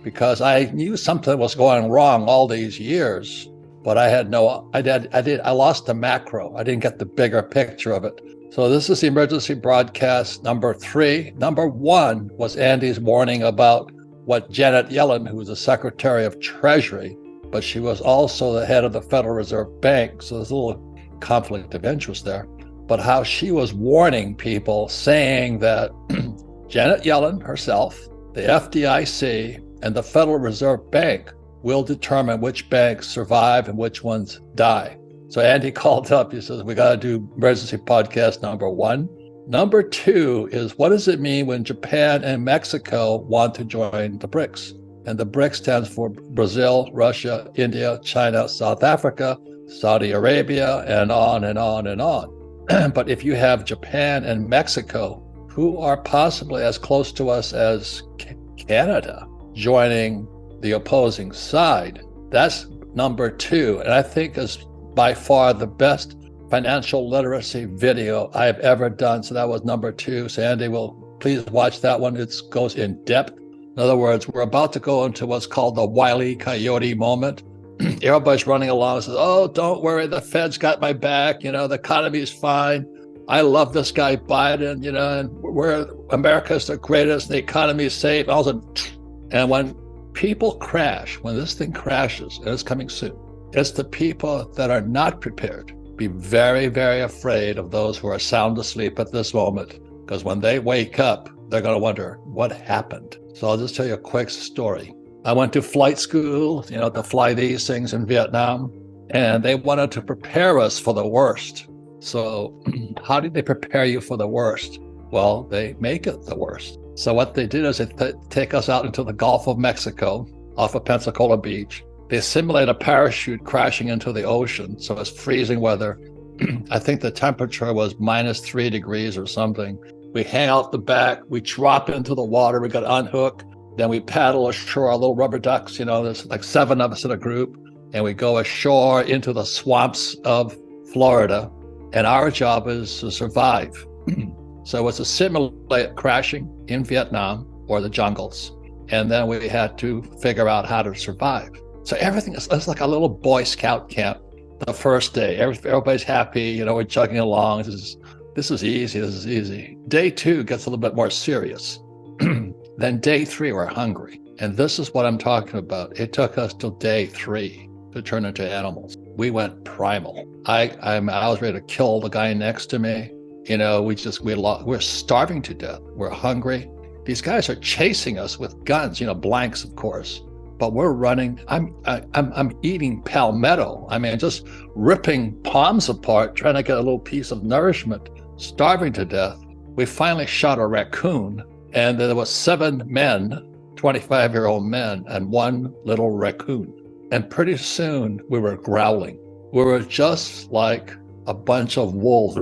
because I knew something was going wrong all these years, but I lost the macro. I didn't get the bigger picture of it. So this is the emergency broadcast number 3. Number 1 was Andy's warning about what Janet Yellen, who was the Secretary of Treasury, but she was also the head of the Federal Reserve Bank, so there's a little conflict of interest there, but how she was warning people, saying that Janet Yellen herself, the FDIC, and the Federal Reserve Bank will determine which banks survive and which ones die. So Andy called up, he says, we got to do emergency podcast number 1. Number 2 is, what does it mean when Japan and Mexico want to join the BRICS? And the BRICS stands for Brazil, Russia, India, China, South Africa, Saudi Arabia, and on and on and on. But if you have Japan and Mexico, who are possibly as close to us as Canada, joining the opposing side, that's number 2. And I think is by far the best financial literacy video I've ever done. So that was number 2. So Andy will please watch that one. It goes in depth. In other words, we're about to go into what's called the Wile E. Coyote moment. Everybody's running along and says, oh, don't worry, the Fed's got my back. The economy's fine. I love this guy Biden, and America's the greatest, the economy's safe. And when people crash, when this thing crashes, and it's coming soon, it's the people that are not prepared. Be very, very afraid of those who are sound asleep at this moment, because when they wake up, they're going to wonder what happened. So I'll just tell you a quick story. I went to flight school, to fly these things in Vietnam, and they wanted to prepare us for the worst. So how did they prepare you for the worst? Well, they make it the worst. So what they did is they take us out into the Gulf of Mexico off of Pensacola Beach. They simulate a parachute crashing into the ocean. So it's freezing weather. I think the temperature was -3 degrees or something. We hang out the back, we drop into the water, we got to unhook, then we paddle ashore, our little rubber ducks, there's like 7 of us in a group, and we go ashore into the swamps of Florida, and our job is to survive. So it's a simulate crashing in Vietnam or the jungles, and then we had to figure out how to survive. So everything is like a little Boy Scout camp. The first day, everybody's happy, we're chugging along. This is easy. Day 2 gets a little bit more serious. Then day 3, we're hungry. And this is what I'm talking about. It took us till day 3 to turn into animals. We went primal. I was ready to kill the guy next to me. We're starving to death. We're hungry. These guys are chasing us with guns, blanks, of course. But we're running. I'm eating palmetto. Just ripping palms apart, trying to get a little piece of nourishment, starving to death. We finally shot a raccoon, and there was 7 men, 25-year-old men, and 1 little raccoon. And pretty soon we were growling. We were just like a bunch of wolves.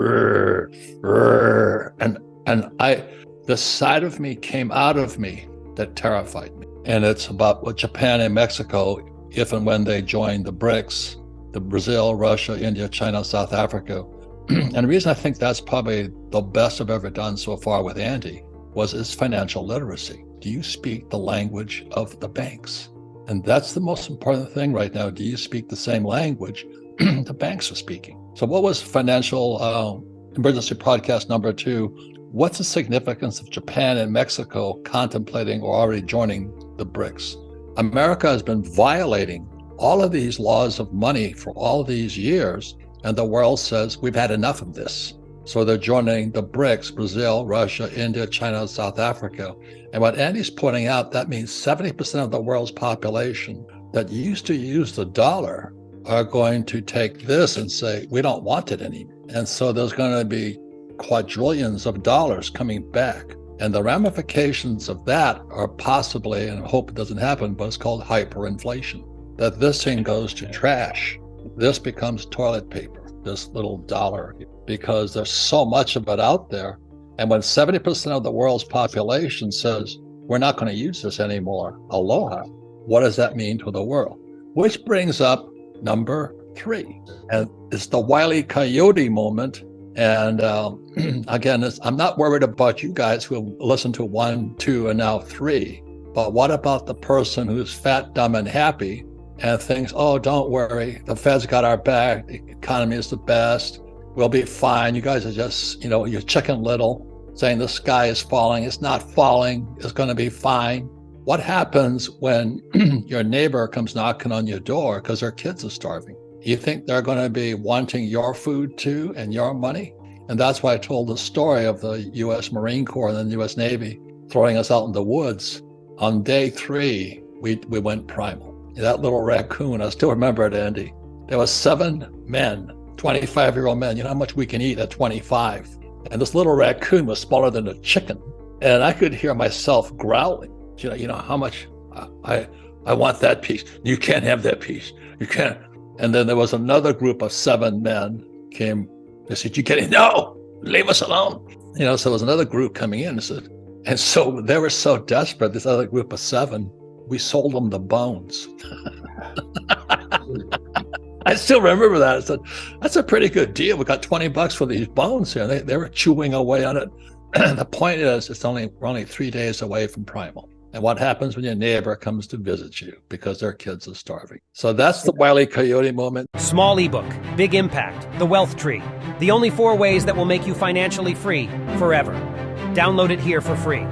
The side of me came out of me that terrified me. And it's about what Japan and Mexico, if and when they join the BRICS, the Brazil, Russia, India, China, South Africa. And the reason I think that's probably the best I've ever done so far with Andy was its financial literacy. Do you speak the language of the banks? And that's the most important thing right now. Do you speak the same language the banks are speaking? So what was financial emergency podcast number 2? What's the significance of Japan and Mexico contemplating or already joining the BRICS? America has been violating all of these laws of money for all these years, and the world says we've had enough of this. So they're joining the BRICS, Brazil, Russia, India, China, South Africa. And what Andy's pointing out, that means 70% of the world's population that used to use the dollar are going to take this and say, we don't want it anymore. And so there's going to be quadrillions of dollars coming back. And the ramifications of that are possibly, and I hope it doesn't happen, but it's called hyperinflation, that this thing goes to trash. This becomes toilet paper, this little dollar, because there's so much of it out there. And when 70% of the world's population says, we're not going to use this anymore, aloha, what does that mean to the world? Which brings up number 3. And it's the Wile E. Coyote moment. And again, I'm not worried about you guys who have listened to 1, 2, and now 3. But what about the person who's fat, dumb, and happy and thinks, oh, don't worry, the Fed's got our back, the economy is the best, we'll be fine. You guys are just, you're Chicken Little, saying the sky is falling. It's not falling. It's going to be fine. What happens when your neighbor comes knocking on your door because their kids are starving? You think they're going to be wanting your food too and your money? And that's why I told the story of the U.S. Marine Corps and the U.S. Navy throwing us out in the woods. On day 3, we went primal. That little raccoon, I still remember it, Andy. There were 7 men, 25-year-old men. You know how much we can eat at 25? And this little raccoon was smaller than a chicken. And I could hear myself growling. You know how much I want that piece. You can't have that piece. You can't. And then there was another group of 7 men came. They said, you can't. No, leave us alone. So there was another group coming in and said, and so they were so desperate, this other group of 7, we sold them the bones. I still remember that. I said, that's a pretty good deal. We got $20 for these bones here. They were chewing away on it. The point is, we're only 3 days away from primal. And what happens when your neighbor comes to visit you because their kids are starving? So that's the Wile E. Coyote moment. Small ebook, big impact, The Wealth Tree. The only 4 ways that will make you financially free forever. Download it here for free.